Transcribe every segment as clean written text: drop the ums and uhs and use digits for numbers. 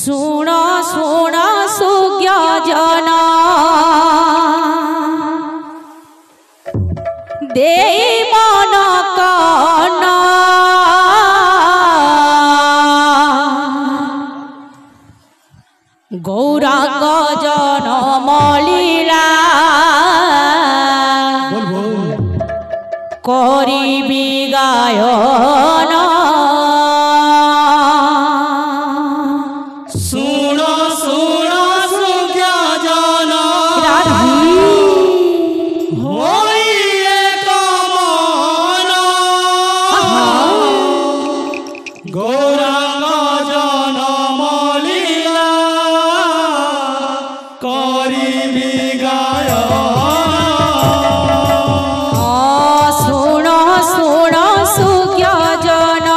सुण सुण सुज्ञ जन दे मन कन गौरांग जन मलिला करिबी गायन सुण सुण सुज्ञ जन होई एक मन गौरांग जन मलिला करिबी गायन सुण सुण सुज्ञ जन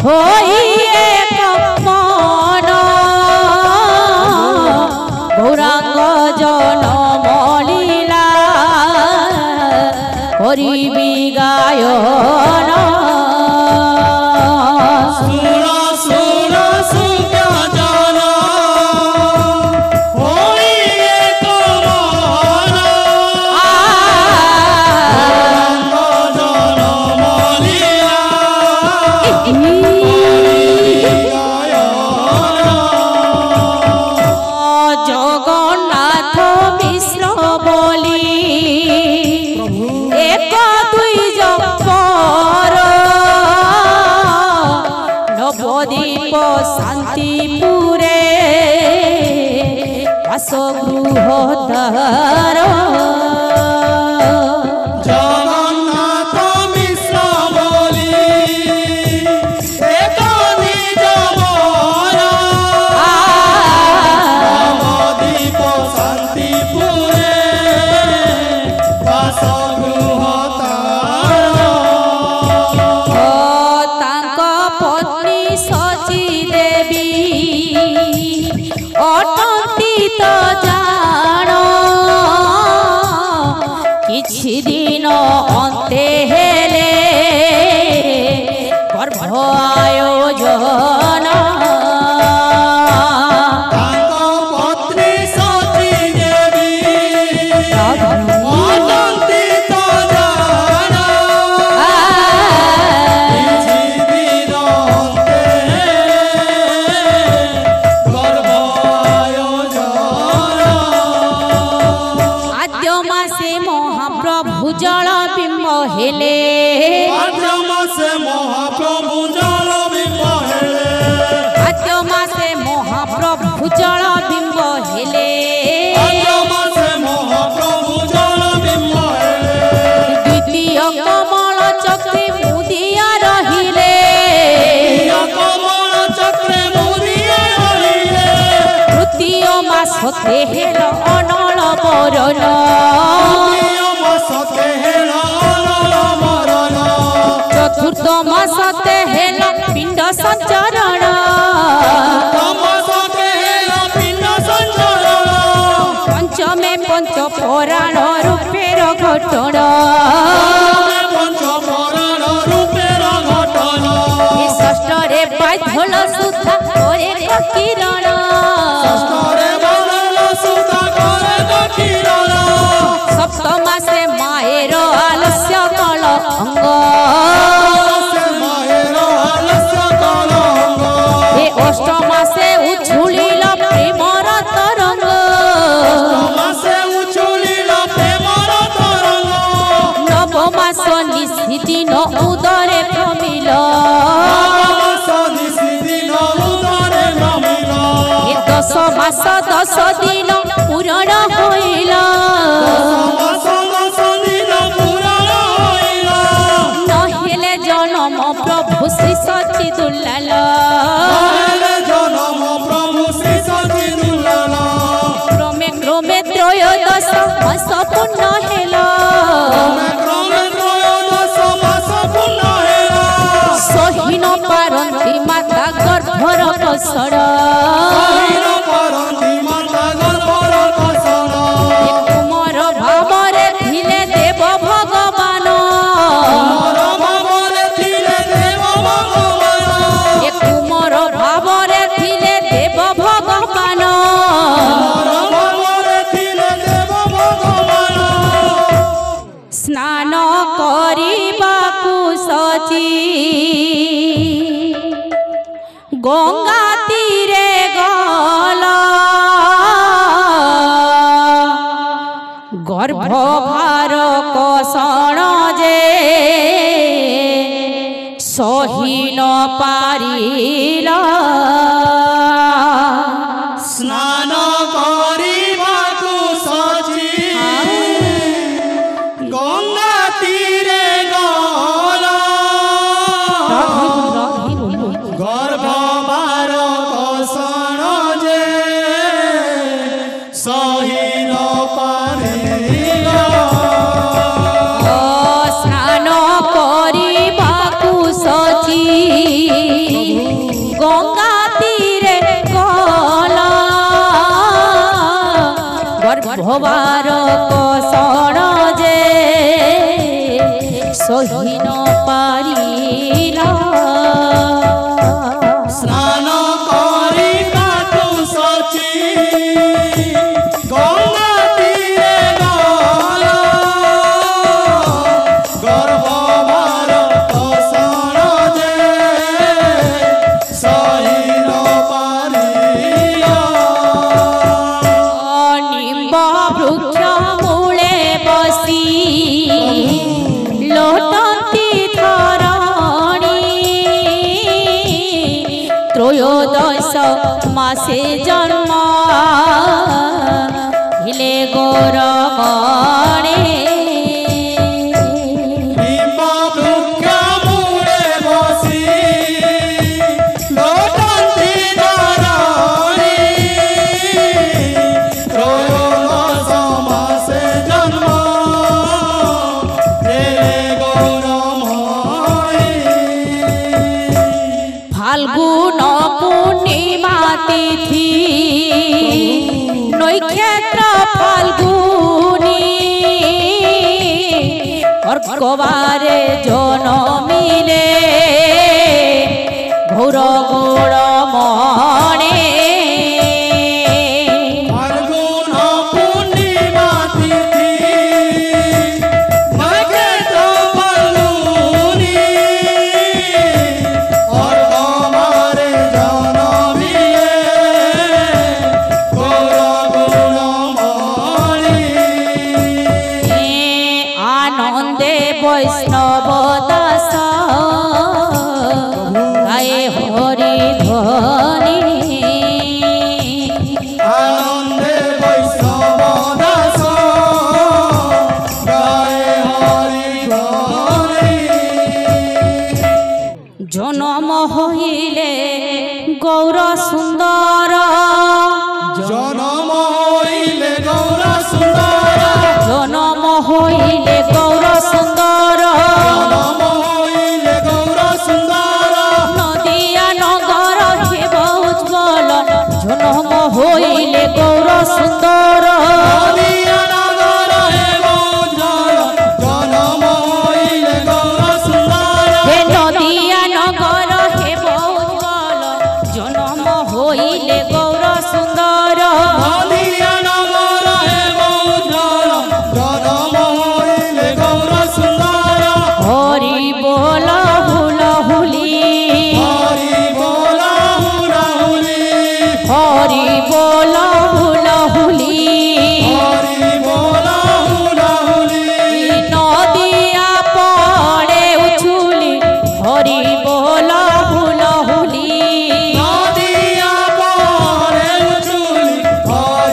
होई एक मन गौरांग जन मलिला करिबी गायन सुण सुण सुज्ञ जन होई एक मन गौरांग जन मलिला जगन्नाथ मिश्र बोली एक दुई जपर नवद्वीप शांतिपुरे बासगृह तार जगन्नाथ मिश्र बोली एक निज बर नवद्वीप शांतिपुरे बासगृह तार तांक पत्नी सची देवी अटंती तो जान किछि दिन अंते हेले गर्भ आयोजन तांक पत्नी सची देवी अटंती तो जान किछि दिन अन्ते गर्भ आयोजन आद्य मासे महाप्रभु जल बिंब हेले आद्य मासे महाप्रभु जल बिंब हेले आद्य मासे महाप्रभु जल बिंब हेले आद्य मासे महाप्रभु जल बिंब हेले द्वितीय कमल चक्रे मुदिया रहिले कमल चक्रे मुदिया रहिले तृतीय मासते हेल अनल बरन तृतीय मासते हेल अनल मरण चतुर्थ मासते हेल पिंड संचरण मासते हेल पिंड संचरण पंचमे पंच पुराण रूपेर घटन पंच पुराण रूपेर घटन षष्ठरे बाध्यल सुधा करे किरण षष्ठरे बाध्यल सुधा करे किरण सप्तमासे माएर आलस्य कल अंग माहेर आलस्य कलंग हे अष्टमासे उछुलिल प्रेमर तरंग मासे उछुलिल प्रेमर तरंग नवमास निशिदिन उदरे प्रमिल मास निशिदिन उदरे नमिल हे 10 मास 10 दिन पूरण होइल मास दश दिन पुराण होइल नहेले जन्म प्रभु श्री सच्चिदुल्लाल हेले जनम प्रभु श्री सच्चिदुल्लाल क्रमे क्रमे त्रयोदश मास पूर्ण हेल क्रमे त्रयोदश मास पूर्ण हेल सहीन पारंती माता गर्भर कसर सहीन पारंती माता गर्भर कसर कुमार भावरे ଥିଲେ देव भगवान भावरे ଥିଲେ देव भगवान कुमार भावरे গঙ্গা তীরে গল গর্ভভার কষণ যে সহিন পারিল স্নান করিবাকু সচি গঙ্গা তীরে গল গর্ভবার কষণ যে সহিন পারিল স্নান করিবাকু সচি গঙ্গা তীরে গল গর্ভবার কষণ যে সহিন পারিল স্নান করিবাকু সচি গঙ্গা তীরে গল গর্ভবার কষণ যে সহিন পারিল নিম্ব বৃক্ষ মূলে বসি লোটন্তি ধরণী ত্রয়োদশ মাসে জন্ম হিলে গৌরমণে নিম্ববৃক্ষ মূলে বসি লোটন্তি ধরণী ত্রয়োদশ মাসে জন্ম হেলে গৌরমণি ফাল্গুন পূর্ণিমা তিথি নৈক্ষেত্র ফাল্গুনি অর্কবারে জনমিলে ঘোর গৌরমণে ফাল্গুন পূর্ণিমা তিথি নক্ষত্র ফাল্গুনি অর্কবারে জনমিলে গৌর গুণমণি আনন্দে বৈষ্ণব দাস গায়ে হরি ধ্বনি আনন্দে বৈষ্ণব দাস গায়ে হরি ধ্বনি জনম হইলে গৌর সুন্দর জনম হইলে গৌর সুন্দর জনম হইলে গৌর সুন্দর জনম হইলে গৌর সুন্দর নদিয়া নগর হেব উজ্জ্বল জনম হইলে গৌর সুন্দর নদিয়া নগর হেব উজ্জ্বল জনম হইলে গৌর সুন্দর হে নদিয়া নগর হেব উজ্জ্বল জনম হইলে গৌর সুন্দর নদিয়া নগর হেব উজ্জ্বল জনম হইলে গৌর সুন্দর হরি বল হুল হুলি হরি বল হুলাহুলি হরি বল হুল হুলি হরি বল হুলাহুলি নদিয়া পড়ে উছুলি হরি বল হুল হুলি নদিয়া পরে উছুলি হরি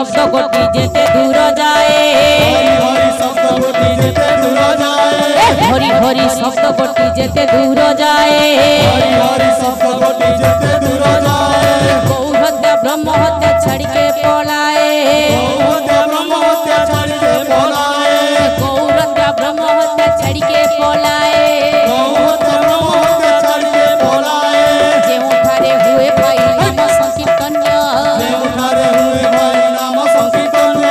শব্দ কোটি যেতে দূর যায় হরি হরি শব্দ কোটি যেতে দূর যায় হরি হরি শব্দ কোটি যেতে দূর যায় হরি হরি শব্দ কোটি যেতে দূর যায় গৌ হত্যা ব্রহ্ম হত্যা ছাড়িকে পলায় গৌহত্যা ব্রহ্ম হত্যা ছাড়িতে পলায় গৌর হত্যা ব্রহ্ম হত্যা ছাড়িকে পলায় গৌহত্যা ব্রহ্ম হত্যা ছাড়িতে পলায় ଯେଉଁଠାରେ ହୁଏ ଭାଇ ନାମ ସଂକୀର୍ତ୍ତନ୍ୟ ଯେଉଁଠାରେ ହୁଏ ଭାଇ ନାମ ସଂକୀର୍ତ୍ତନ୍ୟ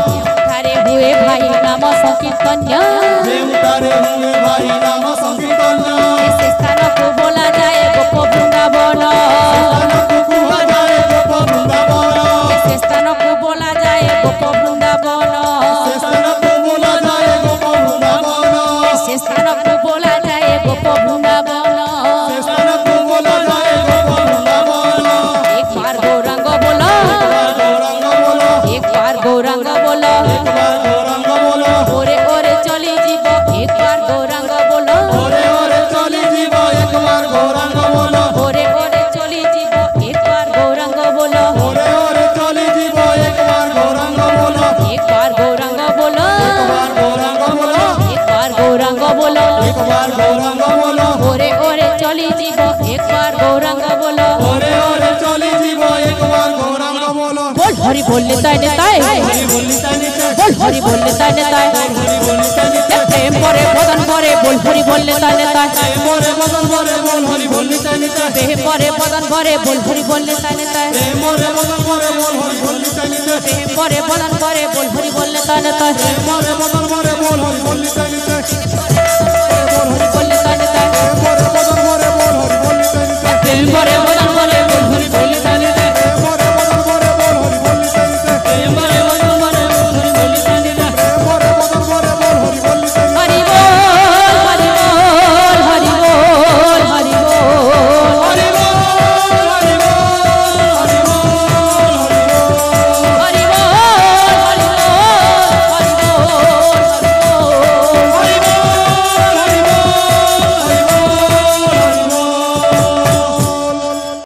ଯେଉଁଠାରେ ହୁଏ ଭାଇ ନାମ ସଂକୀର୍ତ୍ତନ୍ୟ ଯେଉଁଠାରେ ହୁଏ ଭାଇ ନାମ ସଂକୀର୍ତ୍ତନ୍ୟ ସେ ସ୍ଥାନକୁ ବୋଲାଯାଏ ଗୋପ ବୃନ୍ଦାବନ ସ୍ଥାନକୁ କୁହାଯାଏ ଗୋପ ବୃନ୍ଦାବନ ସେ ସ୍ଥାନକୁ ବୋଲାଯାଏ ଗୋପ ବୃନ୍ଦାବନ ସେ ସ୍ଥାନକୁ ବୋଲାଯାଏ ଗୋପ ବୃନ୍ଦାବନ ସେ ସ୍ଥାନକୁ ବୋଲାଯାଏ ଗୋପ ବୃନ୍ଦାବନ ସେ ସ୍ଥାନକୁ ବୋଲାଯାଏ ଗୋପ ବୃନ୍ଦାବନ एक बार गौरंग बोलो ଗୌରାଙ୍ଗ ବୋଲ एक बार गौरंग बोलो একবার গৌরাঙ্গ বলো ओरे ओरे चली जीव एक बार गौरंग बोलो ওরে ওরে চলি জীব একবার গৌরাঙ্গ বলো ओरे ओरे चली जीव एक बार गौरंग बोलो ওরে ওরে চলি জীব একবার গৌরাঙ্গ বলো एक बार गौरंग बोलो একবার গৌরাঙ্গ বলো एक बार गौरंग बोलो একবার গৌরাঙ্গ বলো ओरे ओरे चली जीव एक बार गौरंग बोलो ওরে ওরে চলি জীব একবার গৌরাঙ্গ বলো बोल हरि बोल ताय ताय হরি বলি তানিতে बोल हरि बोल ताय ताय হরি বলি তানিতে प्रेम परे बदन परे बोल हरि बोल ताय ताय মোরে মদন মোরে বল হরি বলি তানিতে देह परे बदन परे बोल हरि बोल ताय ताय মোরে মদন মোরে বল হরি বলি তানিতে देह परे बदन परे बोल हरि बोल ताय ताय মোরে মদন মোরে বল হরি বলি তানিতে बोल हरि बोल ताय ताय মোরে মদন মোরে বল হরি বলি তানিতে प्रेम परे